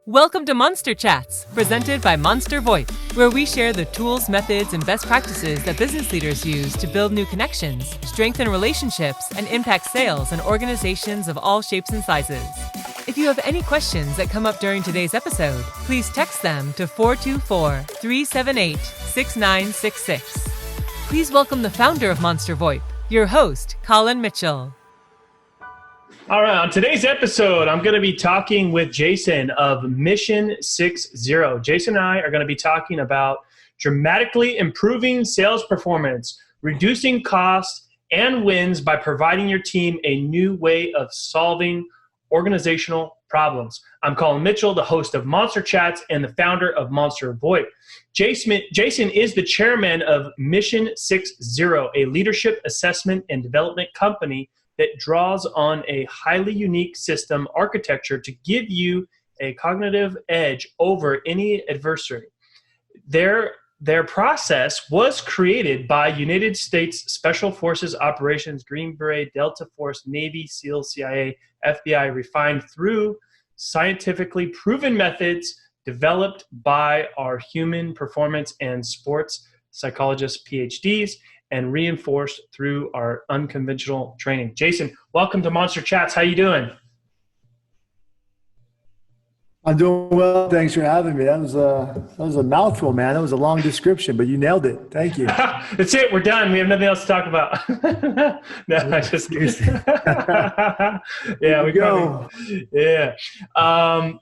Welcome to Monster Chats, presented by Monster VoIP, where we share the tools, methods, and best practices that business leaders use to build new connections, strengthen relationships, and impact sales in organizations of all shapes and sizes. If you have any questions that come up during today's episode, please text them to 424-378-6966. Please welcome the founder of Monster VoIP, your host, Colin Mitchell. All right, on today's episode, I'm going to be talking with Jason of Mission 60. Jason and I are going to be talking about dramatically improving sales performance, reducing costs and wins by providing your team a new way of solving organizational problems. I'm Colin Mitchell, the host of Monster Chats and the founder of Monster VoIP. Jason is the chairman of Mission 60, a leadership assessment and development company that draws on a highly unique system architecture to give you a cognitive edge over any adversary. Their process was created by United States Special Forces Operations, Green Beret, Delta Force, Navy, SEAL, CIA, FBI, refined through scientifically proven methods developed by our human performance and sports psychologists, PhDs, and reinforced through our unconventional training. Jason, welcome to Monster Chats. How you doing? I'm doing well. Thanks for having me. That was a mouthful, man. That was a long description, but you nailed it. Thank you. That's it. We're done. We have nothing else to talk about. No, I just yeah, we go. Yeah.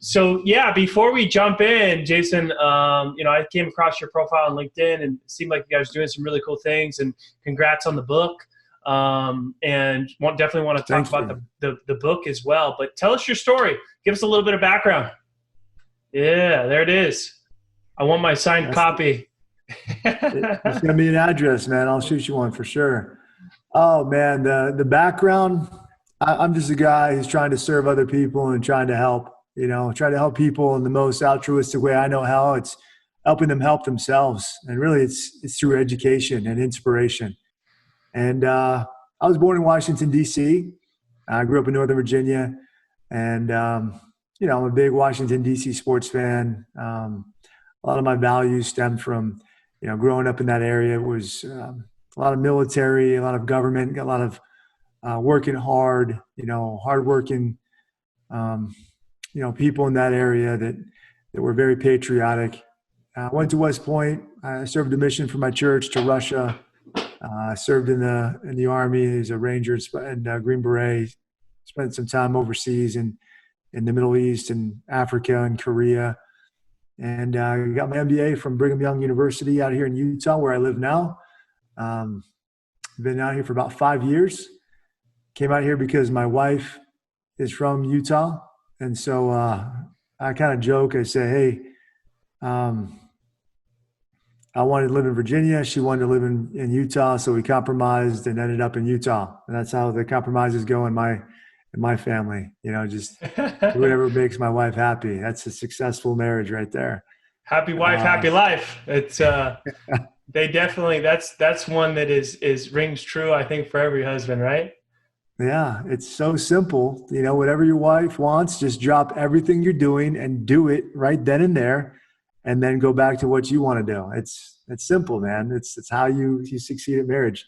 So yeah, before we jump in, Jason, I came across your profile on LinkedIn and it seemed like you guys are doing some really cool things. And congrats on the book. And definitely want to talk about the book as well. But tell us your story. Give us a little bit of background. Yeah, there it is. I want my signed copy. Send me an address, man. I'll shoot you one for sure. Oh, man, the background, I'm just a guy who's trying to serve other people and trying to help, try to help people in the most altruistic way I know how. It's helping them help themselves. And really, it's through education and inspiration. And I was born in Washington, D.C. I grew up in Northern Virginia. And I'm a big Washington, D.C. sports fan. A lot of my values stemmed from, growing up in that area. It was a lot of military, a lot of government, a lot of working hard, hardworking, people in that area that were very patriotic. I went to West Point. I served a mission for my church to Russia. I served in the Army as a Ranger and Green Beret. Spent some time overseas in the Middle East and Africa and Korea. And I got my MBA from Brigham Young University out here in Utah, where I live now. Been out here for about 5 years. Came out here because my wife is from Utah. And so I kind of joke. I say, hey, I wanted to live in Virginia. She wanted to live in Utah. So we compromised and ended up in Utah. And that's how the compromises go in my family, just whatever makes my wife happy. That's a successful marriage right there. Happy wife, happy life. It's they definitely that's one that is rings true, I think, for every husband, right? Yeah, it's so simple. Whatever your wife wants, just drop everything you're doing and do it right then and there, and then go back to what you want to do. It's simple, man. It's how you succeed at marriage.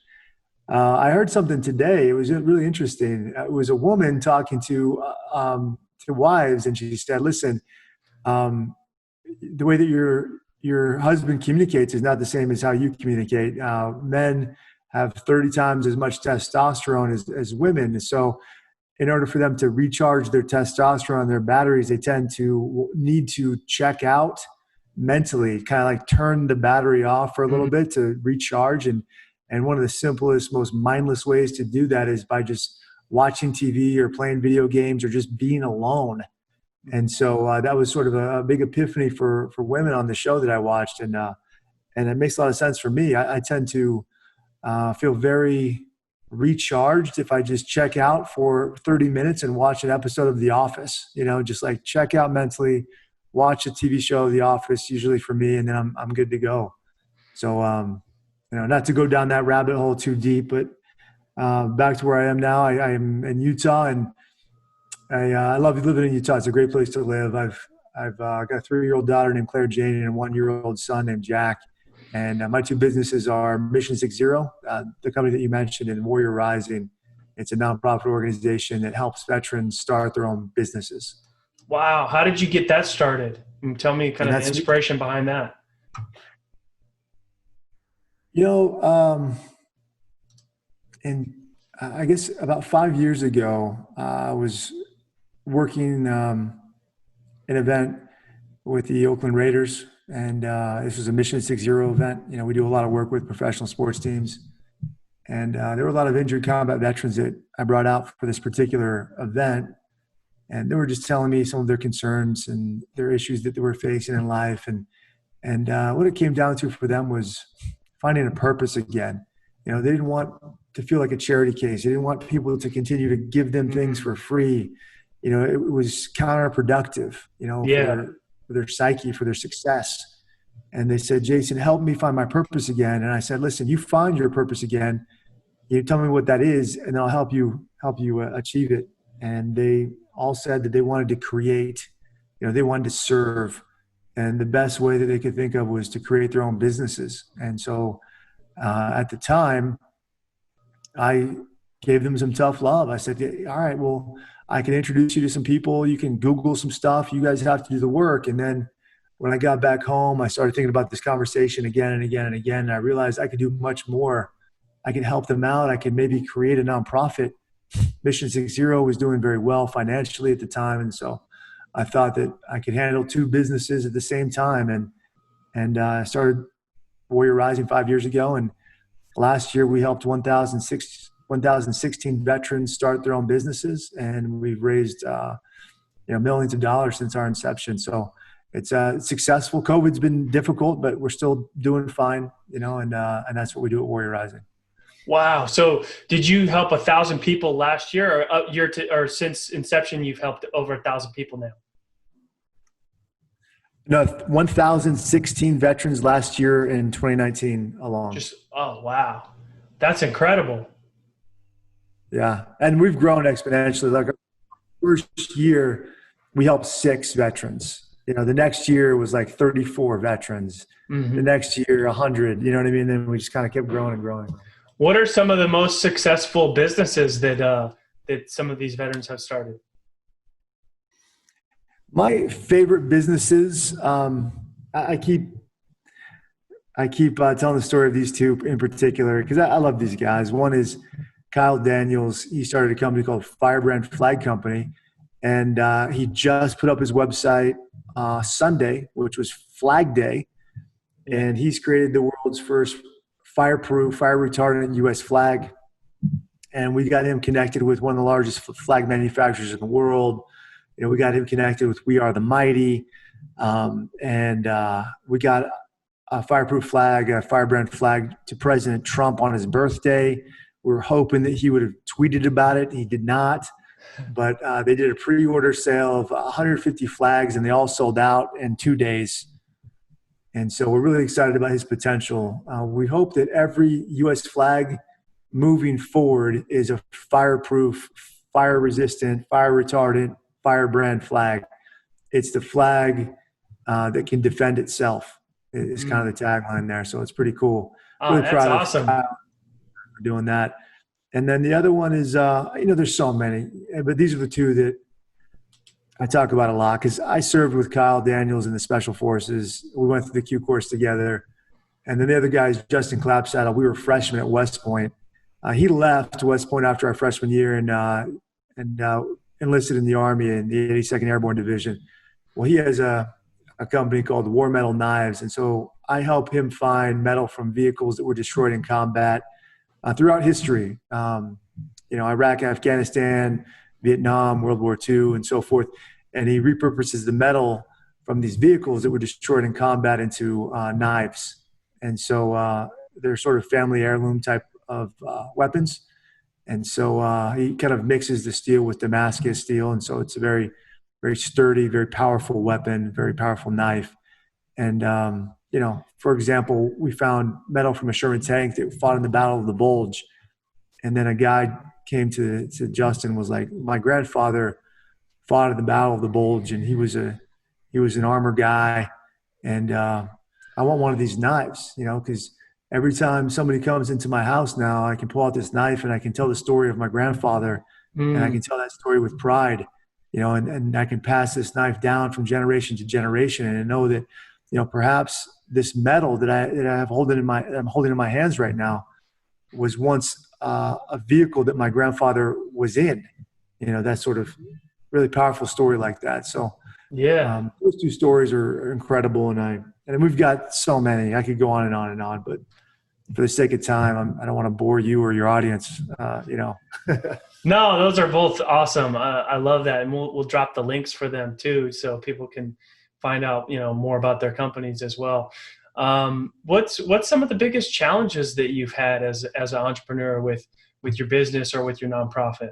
I heard something today. It was really interesting. It was a woman talking to wives, and she said, "Listen, the way that your husband communicates is not the same as how you communicate. Men have 30 times as much testosterone as women. So, in order for them to recharge their testosterone, their batteries, they tend to need to check out mentally, kind of like turn the battery off for a little bit to recharge." And one of the simplest, most mindless ways to do that is by just watching TV or playing video games or just being alone. And so that was sort of a big epiphany for women on the show that I watched. And it makes a lot of sense for me. I tend to feel very recharged if I just check out for 30 minutes and watch an episode of The Office, just like check out mentally, watch a TV show, The Office, usually for me, and then I'm good to go. So, not to go down that rabbit hole too deep, but back to where I am now. I am in Utah, and I love living in Utah. It's a great place to live. I've got a 3-year-old daughter named Claire Jane and a 1-year-old son named Jack. And my two businesses are Mission 60, the company that you mentioned, and Warrior Rising. It's a nonprofit organization that helps veterans start their own businesses. Wow. How did you get that started? And tell me kind of the inspiration behind that. And I guess about 5 years ago, I was working an event with the Oakland Raiders, and this was a Mission 60 event. We do a lot of work with professional sports teams, and there were a lot of injured combat veterans that I brought out for this particular event, and they were just telling me some of their concerns and their issues that they were facing in life, and what it came down to for them was finding a purpose again. They didn't want to feel like a charity case. They didn't want people to continue to give them things for free. It was counterproductive, for their psyche, for their success. And they said, Jason, help me find my purpose again. And I said, listen, you find your purpose again. You tell me what that is, and I'll help you achieve it. And they all said that they wanted to create, they wanted to serve. And the best way that they could think of was to create their own businesses. And so at the time, I gave them some tough love. I said, all right, well, I can introduce you to some people. You can Google some stuff. You guys have to do the work. And then when I got back home, I started thinking about this conversation again and again and again. And I realized I could do much more. I could help them out. I could maybe create a nonprofit. Mission 60 was doing very well financially at the time. And so I thought that I could handle two businesses at the same time. And I started Warrior Rising 5 years ago. And last year we helped 1,016 veterans start their own businesses. And we've raised millions of dollars since our inception. So it's successful. COVID's been difficult, but we're still doing fine, and that's what we do at Warrior Rising. Wow. So did you help 1,000 people last year, or since inception, you've helped over 1,000 people now? No, 1,016 veterans last year in 2019 alone. Oh, wow. That's incredible. Yeah. And we've grown exponentially. Like our first year, we helped 6 veterans. The next year was like 34 veterans. Mm-hmm. The next year, 100, you know what I mean? Then we just kind of kept growing and growing. What are some of the most successful businesses that some of these veterans have started? My favorite businesses, I keep telling the story of these two in particular because I love these guys. One is Kyle Daniels. He started a company called Firebrand Flag Company, and he just put up his website Sunday, which was Flag Day, and he's created the world's first fireproof, fire retardant U.S. flag. And we got him connected with one of the largest flag manufacturers in the world. We got him connected with We Are the Mighty. And we got a fireproof flag, a firebrand flag to President Trump on his birthday. We were hoping that he would have tweeted about it. He did not. But they did a pre-order sale of 150 flags, and they all sold out in 2 days. And so we're really excited about his potential. We hope that every U.S. flag moving forward is a fireproof, fire-resistant, fire-retardant, firebrand flag. It's the flag that can defend itself. It's kind of the tagline there. So it's pretty cool. Really that's awesome. For doing that. And then the other one is, there's so many, but these are the two that I talk about a lot because I served with Kyle Daniels in the Special Forces. We went through the Q course together. And then the other guy is Justin Clapsaddle. We were freshmen at West Point. He left West Point after our freshman year and enlisted in the Army in the 82nd Airborne Division. Well, he has a company called War Metal Knives. And so I help him find metal from vehicles that were destroyed in combat throughout history. Iraq, Afghanistan, Vietnam, World War II, and so forth. And he repurposes the metal from these vehicles that were destroyed in combat into knives. And so they're sort of family heirloom type of weapons. And so he kind of mixes the steel with Damascus steel. And so it's a very, very sturdy, very powerful weapon, very powerful knife. And, for example, we found metal from a Sherman tank that fought in the Battle of the Bulge. And then a guy came to Justin, was like, my grandfather fought in the Battle of the Bulge, and he was a He was an armor guy. And I want one of these knives, because every time somebody comes into my house now, I can pull out this knife and I can tell the story of my grandfather, and I can tell that story with pride, and I can pass this knife down from generation to generation, and I know that, perhaps this metal that I'm holding in my hands right now was once a vehicle that my grandfather was in, that sort of really powerful story like that. So Yeah. those two stories are incredible. And we've got so many. I could go on and on and on, but for the sake of time, I don't want to bore you or your audience, No, those are both awesome. I love that. And we'll drop the links for them too, so people can find out, more about their companies as well. What's some of the biggest challenges that you've had as an entrepreneur with your business or with your nonprofit?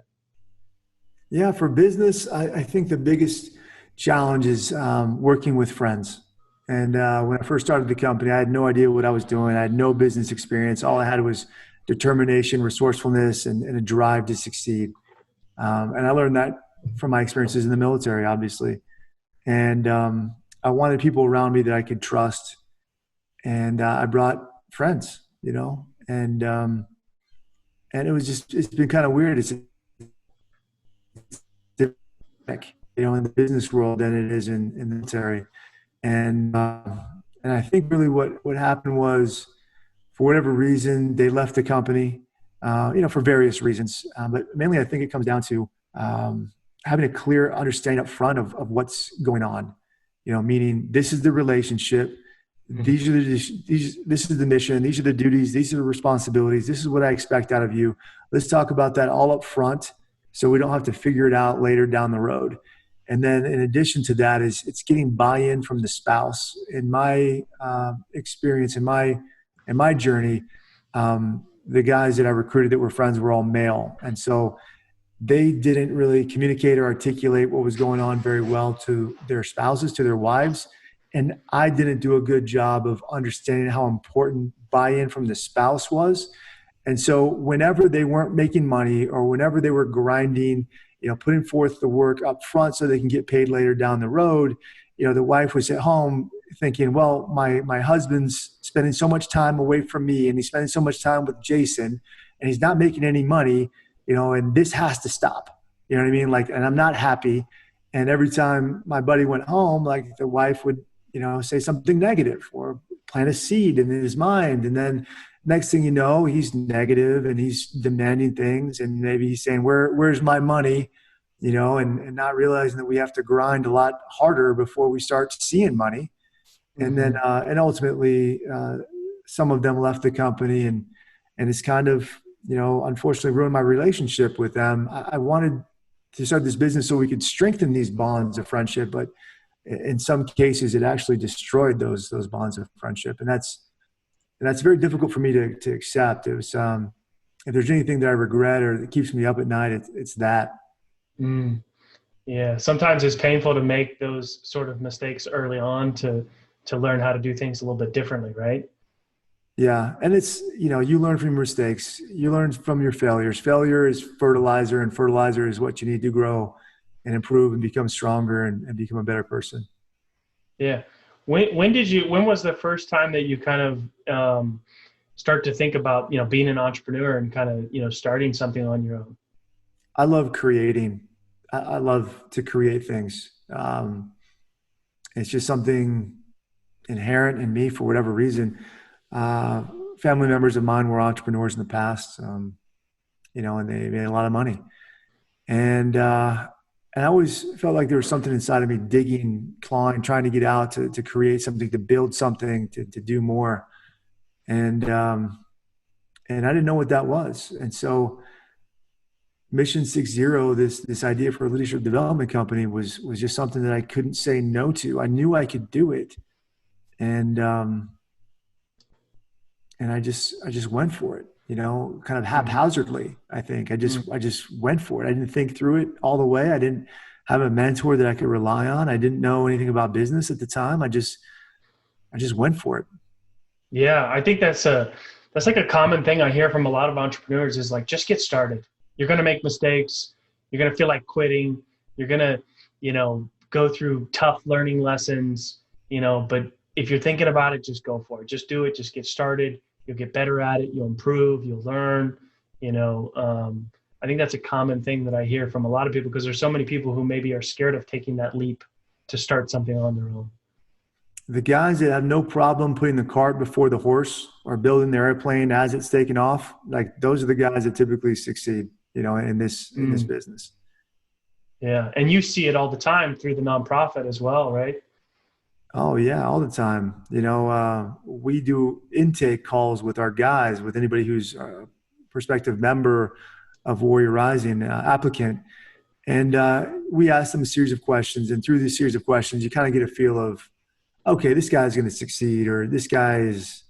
Yeah, for business, I think the biggest challenge is working with friends. And when I first started the company, I had no idea what I was doing. I had no business experience. All I had was determination, resourcefulness, and a drive to succeed. And I learned that from my experiences in the military, obviously. And I wanted people around me that I could trust. And I brought friends, and it's been kind of weird. It's different, in the business world than it is in the military. And I think really what happened was, for whatever reason, they left the company, for various reasons. But mainly I think it comes down to having a clear understanding up front of what's going on, meaning this is the relationship. This is the mission. These are the duties. These are the responsibilities. This is what I expect out of you. Let's talk about that all up front, so we don't have to figure it out later down the road. And then in addition to that it's getting buy-in from the spouse. In my experience, in my journey, the guys that I recruited that were friends were all male. And so they didn't really communicate or articulate what was going on very well to their spouses, to their wives. And I didn't do a good job of understanding how important buy-in from the spouse was. And so whenever they weren't making money, or whenever they were grinding, putting forth the work up front so they can get paid later down the road, the wife was at home thinking, well, my husband's spending so much time away from me, and he's spending so much time with Jason, and he's not making any money, and this has to stop. You know what I mean? And I'm not happy. And every time my buddy went home, the wife would, say something negative or plant a seed in his mind. And then next thing you know, he's negative and he's demanding things. And maybe he's saying, where's my money? And not realizing that we have to grind a lot harder before we start seeing money. And then, and ultimately, some of them left the company, and it's kind of, unfortunately ruined my relationship with them. I wanted to start this business so we could strengthen these bonds of friendship, but in some cases it actually destroyed those bonds of friendship. And that's very difficult for me to accept. It was, if there's anything that I regret or that keeps me up at night, it's that. Yeah. Sometimes it's painful to make those sort of mistakes early on to learn how to do things a little bit differently. Right. Yeah. And it's, you learn from your mistakes, you learn from your failures. Failure is fertilizer, and fertilizer is what you need to grow and improve and become stronger and become a better person. Yeah. When was the first time that you kind of start to think about, being an entrepreneur and kind of, starting something on your own? I love creating. I love to create things. It's just something inherent in me for whatever reason. Family members of mine were entrepreneurs in the past, and they made a lot of money. And I always felt like there was something inside of me digging, clawing, trying to get out, to create something, to build something, to do more. And I didn't know what that was. And so Mission 60, this idea for a leadership development company was just something that I couldn't say no to. I knew I could do it. And I just went for it, kind of haphazardly. I think I just went for it. I didn't think through it all the way. I didn't have a mentor that I could rely on. I didn't know anything about business at the time. I just went for it. Yeah. I think that's like a common thing I hear from a lot of entrepreneurs is just get started. You're going to make mistakes. You're going to feel like quitting. You're going to, go through tough learning lessons, but if you're thinking about it, just go for it. Just do it. Just get started. You'll get better at it. You'll improve. You'll learn. I think that's a common thing that I hear from a lot of people, because there's so many people who maybe are scared of taking that leap to start something on their own. The guys that have no problem putting the cart before the horse or building their airplane as it's taking off, like those are the guys that typically succeed, in this business. Yeah. And you see it all the time through the nonprofit as well, right? Oh yeah, all the time. We do intake calls with our guys, with anybody who's a prospective member of Warrior Rising, applicant. And we ask them a series of questions. And through this series of questions, you kind of get a feel of, okay, this guy's going to succeed, or this guy he's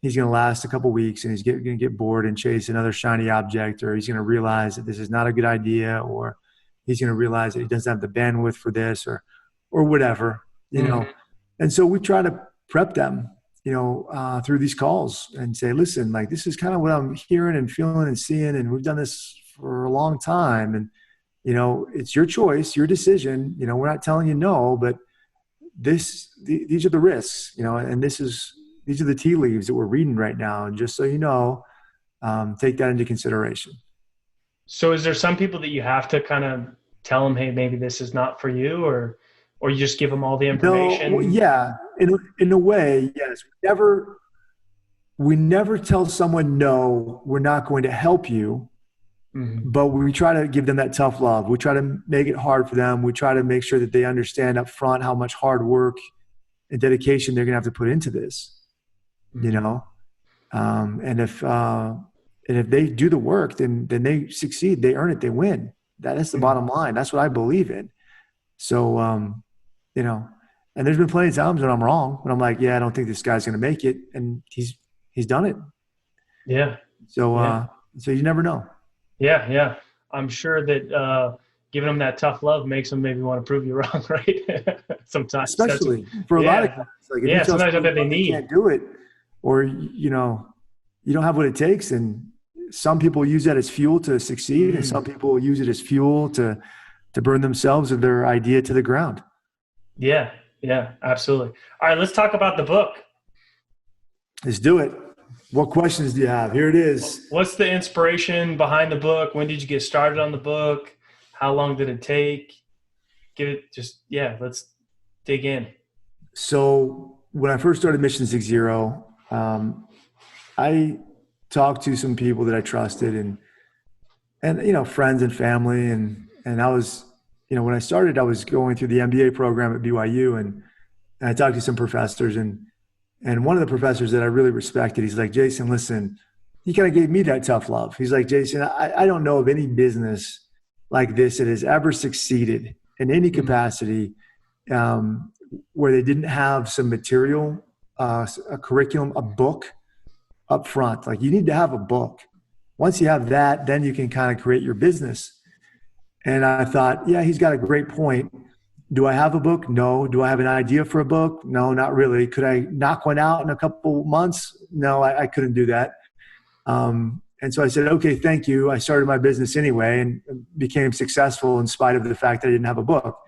going to last a couple weeks and he's going to get bored and chase another shiny object, or he's going to realize that this is not a good idea, or he's going to realize that he doesn't have the bandwidth for this, or whatever, And so we try to prep them, through these calls and say, listen, like, this is kind of what I'm hearing and feeling and seeing, and we've done this for a long time, and it's your choice, your decision. We're not telling you no, but these are the risks, and these are the tea leaves that we're reading right now. And just so you know, take that into consideration. So is there some people that you have to kind of tell them, hey, maybe this is not for you, or you just give them all the information? No, yeah. In a way, yes. We never tell someone, no, we're not going to help you. Mm-hmm. But we try to give them that tough love. We try to make it hard for them. We try to make sure that they understand up front how much hard work and dedication they're going to have to put into this, mm-hmm. And if they do the work, then they succeed. They earn it. They win. That's the mm-hmm. bottom line. That's what I believe in. So, and there's been plenty of times when I'm wrong, when I'm like, yeah, I don't think this guy's going to make it. And he's done it. Yeah. So, so you never know. Yeah. Yeah. I'm sure that, giving them that tough love makes them maybe want to prove you wrong, right? Sometimes. Especially for a lot of guys. Like, if sometimes I bet they need. You can't do it, or, you don't have what it takes. And some people use that as fuel to succeed, mm-hmm. and some people use it as fuel to burn themselves or their idea to the ground. Yeah. Yeah, absolutely. All right, let's talk about the book. Let's do it. What questions do you have? Here it is. What's the inspiration behind the book? When did you get started on the book? How long did it take? Let's dig in. So when I first started Mission 60, I talked to some people that I trusted and friends and family. And I was, when I started, I was going through the MBA program at BYU, and I talked to some professors, and one of the professors that I really respected, he's like, Jason, listen, he kind of gave me that tough love. He's like, Jason, I don't know of any business like this that has ever succeeded in any capacity where they didn't have some material, a curriculum, a book up front. Like, you need to have a book. Once you have that, then you can kind of create your business. And I thought, yeah, he's got a great point. Do I have a book? No. Do I have an idea for a book? No, not really. Could I knock one out in a couple months? No, I couldn't do that. And so I said, okay, thank you. I started my business anyway and became successful in spite of the fact that I didn't have a book.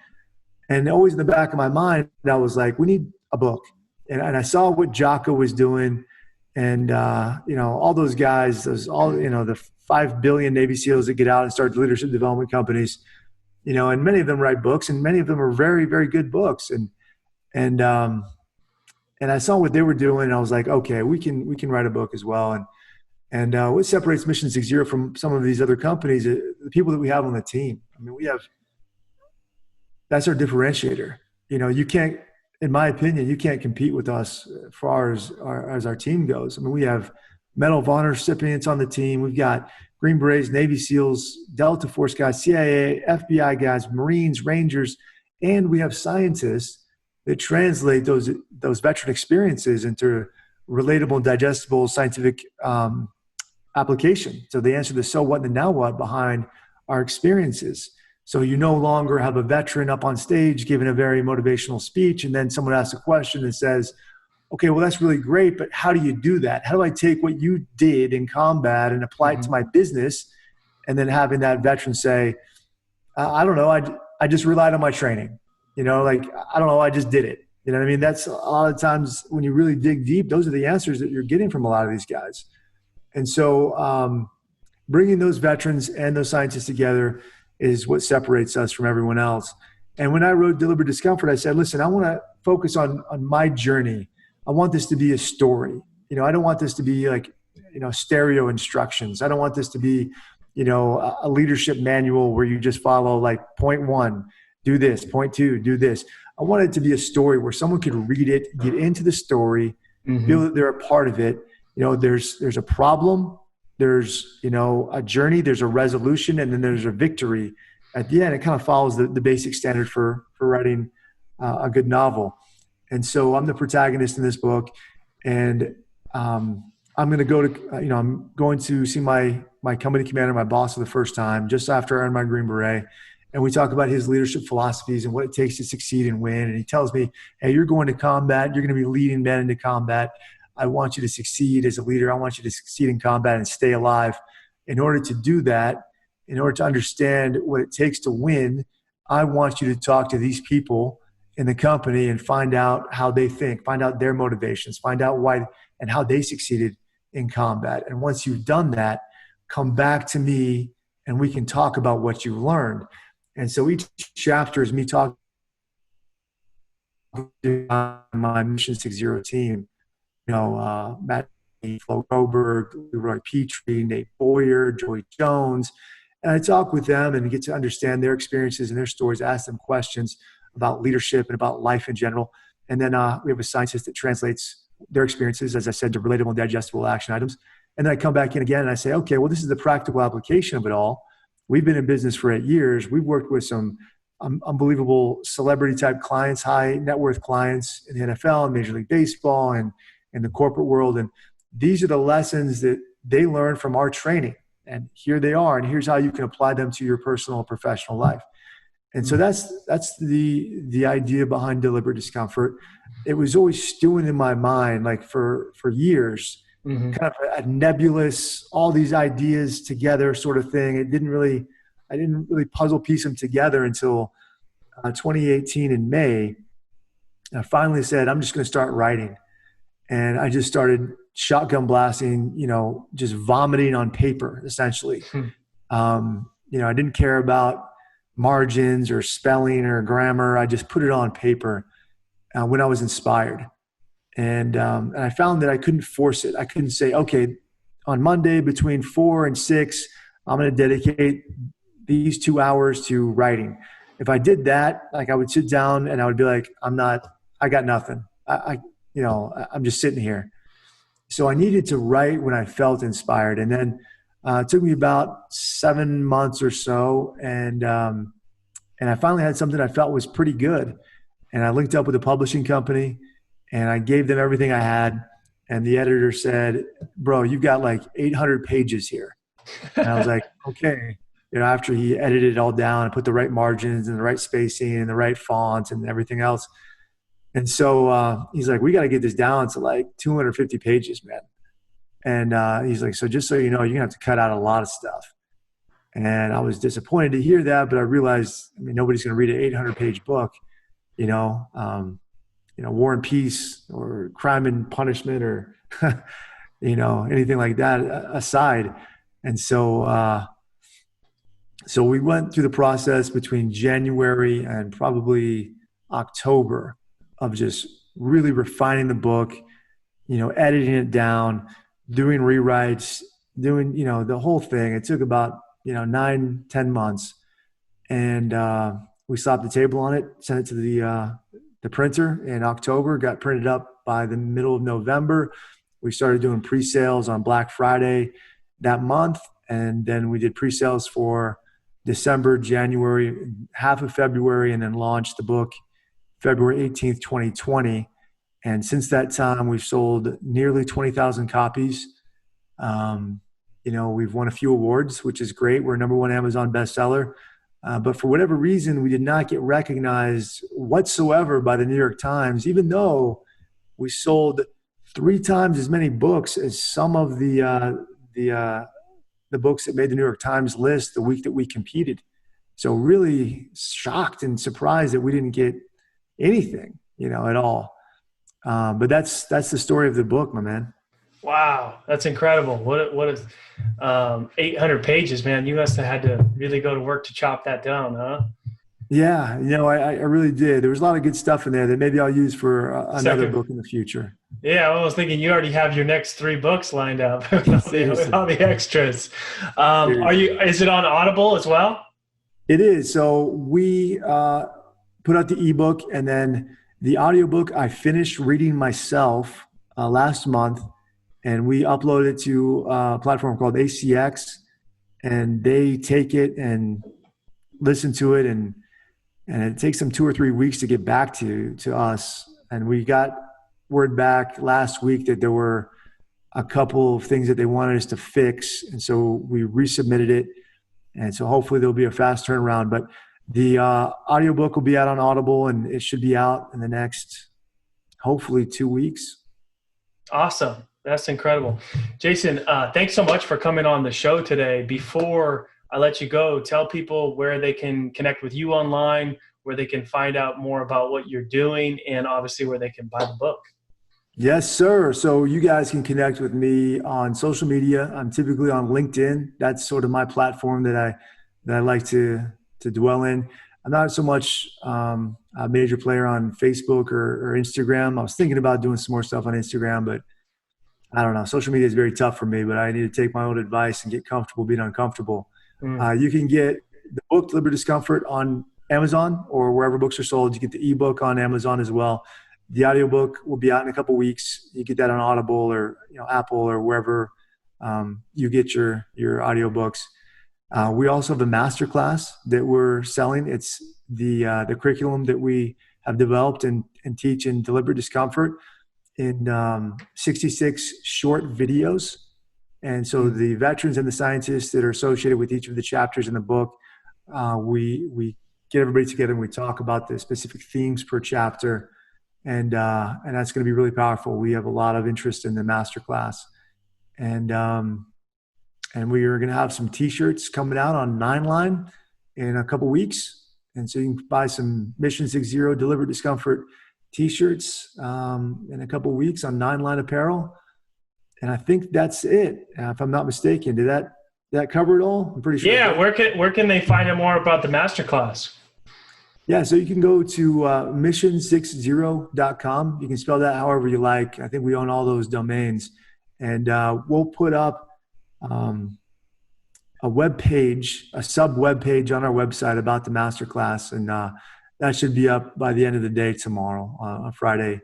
And always in the back of my mind, I was like, we need a book. And I saw what Jocko was doing. And, all those guys, the 5 billion Navy SEALs that get out and start leadership development companies, and many of them write books, and many of them are very, very good books. And I saw what they were doing, and I was like, okay, we can write a book as well. And what separates Mission 60 from some of these other companies, the people that we have on the team. I mean, that's our differentiator. You can't, in my opinion, you can't compete with us as far as our team goes. I mean, we have Medal of Honor recipients on the team. We've got Green Berets, Navy SEALs, Delta Force guys, CIA, FBI guys, Marines, Rangers, and we have scientists that translate those veteran experiences into relatable, digestible scientific application. So they answer the so what and the now what behind our experiences. So you no longer have a veteran up on stage giving a very motivational speech, and then someone asks a question that says, okay, well, that's really great, but how do you do that? How do I take what you did in combat and apply it to my business? And then having that veteran say, I don't know, I just relied on my training. Like, I don't know, I just did it. You know what I mean? That's a lot of times when you really dig deep, those are the answers that you're getting from a lot of these guys. And so bringing those veterans and those scientists together is what separates us from everyone else. And when I wrote Deliberate Discomfort, I said, listen, I want to focus on my journey. I want this to be a story. I don't want this to be like, stereo instructions. I don't want this to be, a leadership manual where you just follow like point 1, do this, point 2, do this. I want it to be a story where someone could read it, get into the story, feel that they're a part of it. There's a problem, there's, a journey, there's a resolution, and then there's a victory. At the end, it kind of follows the basic standard for writing a good novel. And so I'm the protagonist in this book, and I'm going to go to, I'm going to see my company commander, my boss for the first time, just after I earned my Green Beret. And we talk about his leadership philosophies and what it takes to succeed and win. And he tells me, hey, you're going to combat. You're going to be leading men into combat. I want you to succeed as a leader. I want you to succeed in combat and stay alive. In order to do that, in order to understand what it takes to win, I want you to talk to these people in the company and find out how they think, find out their motivations, find out why and how they succeeded in combat. And once you've done that, come back to me and we can talk about what you learned. And so each chapter is me talking to my Mission 60 team, Matt, Flo Goldberg, Leroy Petrie, Nate Boyer, Joey Jones. And I talk with them and get to understand their experiences and their stories, ask them questions about leadership and about life in general. And then we have a scientist that translates their experiences, as I said, to relatable and digestible action items. And then I come back in again and I say, okay, well, this is the practical application of it all. We've been in business for 8 years. We've worked with some unbelievable celebrity type clients, high net worth clients in the NFL and Major League Baseball and in the corporate world. And these are the lessons that they learn from our training. And here they are. And here's how you can apply them to your personal and professional life. And so that's the idea behind Deliberate Discomfort. It was always stewing in my mind, like for years, kind of a nebulous, all these ideas together sort of thing. I didn't really puzzle piece them together until 2018 in May. I finally said, I'm just going to start writing. And I just started shotgun blasting, just vomiting on paper, essentially. I didn't care about margins or spelling or grammar. I just put it on paper when I was inspired. And I found that I couldn't force it. I couldn't say, okay, on Monday between 4 and 6, I'm going to dedicate these 2 hours to writing. If I did that, like I would sit down and I would be like, I got nothing. I'm just sitting here. So I needed to write when I felt inspired. And then it took me about 7 months or so. And I finally had something I felt was pretty good. And I linked up with a publishing company and I gave them everything I had. And the editor said, bro, you've got like 800 pages here. And I was like, okay. After he edited it all down and put the right margins and the right spacing and the right fonts and everything else. And so he's like, we got to get this down to like 250 pages, man. And he's like, so just so you know, you're going to have to cut out a lot of stuff. And I was disappointed to hear that, but I realized, nobody's going to read an 800-page book, War and Peace or Crime and Punishment or, anything like that aside. And so we went through the process between January and probably October of just really refining the book, editing it down, doing rewrites, doing, the whole thing. It took about, 9-10 months. And we slapped the table on it, sent it to the printer in October, got printed up by the middle of November. We started doing pre-sales on Black Friday that month. And then we did pre-sales for December, January, half of February, and then launched the book February 18th, 2020. And since that time, we've sold nearly 20,000 copies. We've won a few awards, which is great. We're #1 Amazon bestseller. But for whatever reason, we did not get recognized whatsoever by the New York Times, even though we sold 3 times as many books as some of the books that made the New York Times list the week that we competed. So really shocked and surprised that we didn't get anything, at all. But that's the story of the book, my man. Wow, that's incredible. What is 800 pages, man? You must have had to really go to work to chop that down, huh? Yeah, I really did. There was a lot of good stuff in there that maybe I'll use for another book in the future. Yeah, I was thinking you already have your next 3 books lined up with all the extras. Is it on Audible as well? It is. So we put out the ebook, and then the audiobook I finished reading myself last month, and we uploaded it to a platform called ACX, and they take it and listen to it, and it takes them 2 or 3 weeks to get back to us. And we got word back last week that there were a couple of things that they wanted us to fix, and so we resubmitted it. And so hopefully there'll be a fast turnaround. But the audiobook will be out on Audible, and it should be out in the next, hopefully, 2 weeks. Awesome. That's incredible. Jason, thanks so much for coming on the show today. Before I let you go, tell people where they can connect with you online, where they can find out more about what you're doing, and obviously where they can buy the book. Yes, sir. So you guys can connect with me on social media. I'm typically on LinkedIn. That's sort of my platform that I like to dwell in. I'm not so much a major player on Facebook or Instagram. I was thinking about doing some more stuff on Instagram, but I don't know. Social media is very tough for me, but I need to take my own advice and get comfortable being uncomfortable. You can get the book, Deliberate Discomfort, on Amazon or wherever books are sold. You get the ebook on Amazon as well. The audiobook will be out in a couple weeks. You get that on Audible or Apple or wherever you get your audiobooks. We also have a masterclass that we're selling. It's the curriculum that we have developed and teach in Deliberate Discomfort in 66 short videos. And so the veterans and the scientists that are associated with each of the chapters in the book, we get everybody together and we talk about the specific themes per chapter. And that's going to be really powerful. We have a lot of interest in the masterclass. And we are going to have some T-shirts coming out on 9line in a couple weeks. And so you can buy some Mission 60 Deliberate Discomfort T-shirts in a couple weeks on 9line apparel. And I think that's it, if I'm not mistaken. Did that cover it all? I'm pretty sure. Yeah. Where can they find out more about the masterclass? Yeah, so you can go to mission60.com. You can spell that however you like. I think we own all those domains. And we'll put up a web page, a sub-web page on our website about the masterclass. And that should be up by the end of the day tomorrow, on Friday,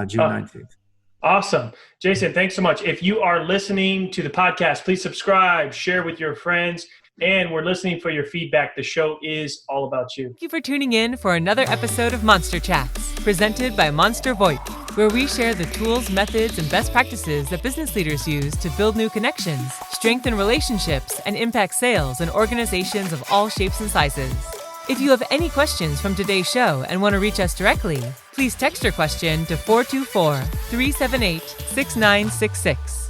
June 19th. Awesome. Jason, thanks so much. If you are listening to the podcast, please subscribe, share with your friends, and we're listening for your feedback. The show is all about you. Thank you for tuning in for another episode of Monster Chats, presented by Monster VoIP, where we share the tools, methods, and best practices that business leaders use to build new connections, strengthen relationships, and impact sales in organizations of all shapes and sizes. If you have any questions from today's show and want to reach us directly, please text your question to 424-378-6966.